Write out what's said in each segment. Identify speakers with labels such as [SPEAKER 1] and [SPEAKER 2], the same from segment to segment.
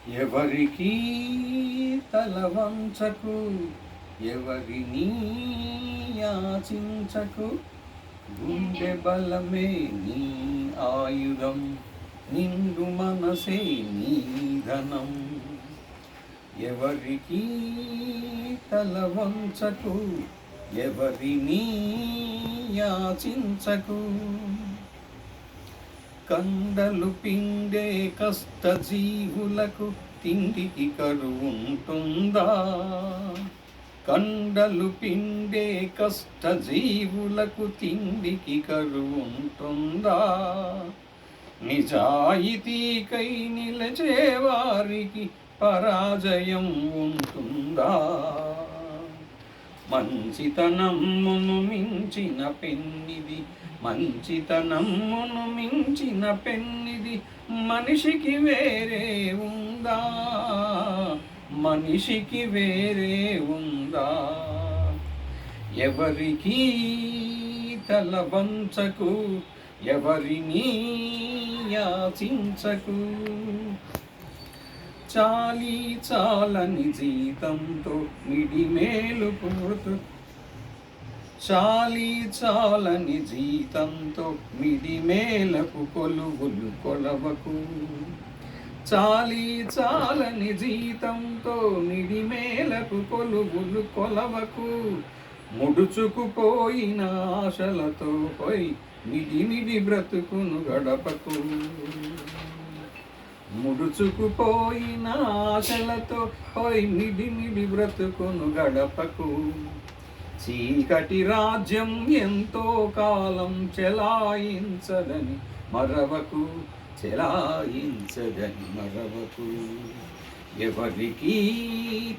[SPEAKER 1] ఎవరికి తల వంచకు, ఎవరిని యాచించకు. గుండె బలమే నీ ఆయుధం, నిండు మనసే నీ ధనం. ఎవరికి తల వంచకు, ఎవరిని యాచించకు. కండలు పిండే కష్టజీవులకు తిండికి కరువుంటుందా? కండలు పిండే కష్టజీవులకు తిండికి కరువుంటుందా? నిజాయితీకై నిలచేవారికి పరాజయం ఉంటుందా? మంచితనమును మించిన పెన్నిది, మంచితనమును మించిన పెన్నిది మనిషికి వేరే ఉందా? మనిషికి వేరే ఉందా? ఎవరికి తల వంచకు, ఎవరిని యాచించకు. చాలీ చాలని జీతంతో మిడిమేలు పురుతు, చాలీ చాలని జీతంతో మిడిమేలకు కొలువులు కొలవకు. చాలీ చాలని జీతంతో మిడిమేలకు కొలువులు కొలవకు. ముడుచుకుపోయిన ఆశలతో పోయి మిడిమిడి బ్రతుకును గడపకు. ముడుచుకుపోయిన ఆశలతో పోయి మిడిమిడి బ్రతుకును గడపకు. చీకటి రాజ్యం ఎంతో కాలం చెలాయించదని మరవకు, చెలాయించదని మరవకు. ఎవరికి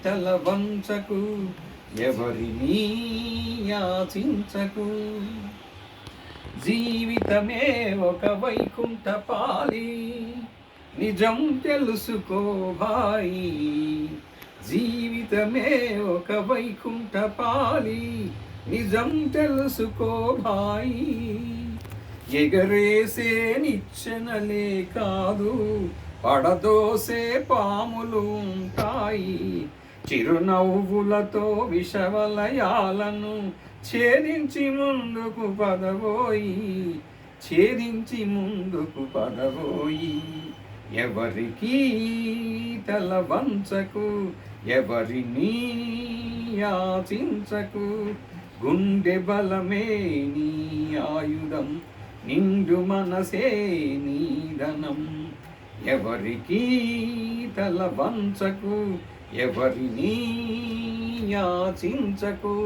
[SPEAKER 1] తల వంచకు, ఎవరిని యాచించకు. జీవితమే ఒక వైకుంఠపాళి, నిజం తెలుసుకో భాయి. జీవితమే ఒక వైకుంఠపాళి, నిజం తెలుసుకో భాయి. ఎగరేసే నిచ్చెనలే కాదు, పడదోసే పాములు ఉంటాయి. చిరునవ్వులతో విషవలయాలను ఛేదించి ముందుకు పదబోయి, ఛేదించి ముందుకు పదబోయి. ఎవరికి తల వంచకు, ఎవరిని యాచించకు. గుండె బలమే నీ ఆయుధం, నిండు మనసే నీ ధనం. ఎవరికి తల వంచకు, ఎవరిని యాచించకు.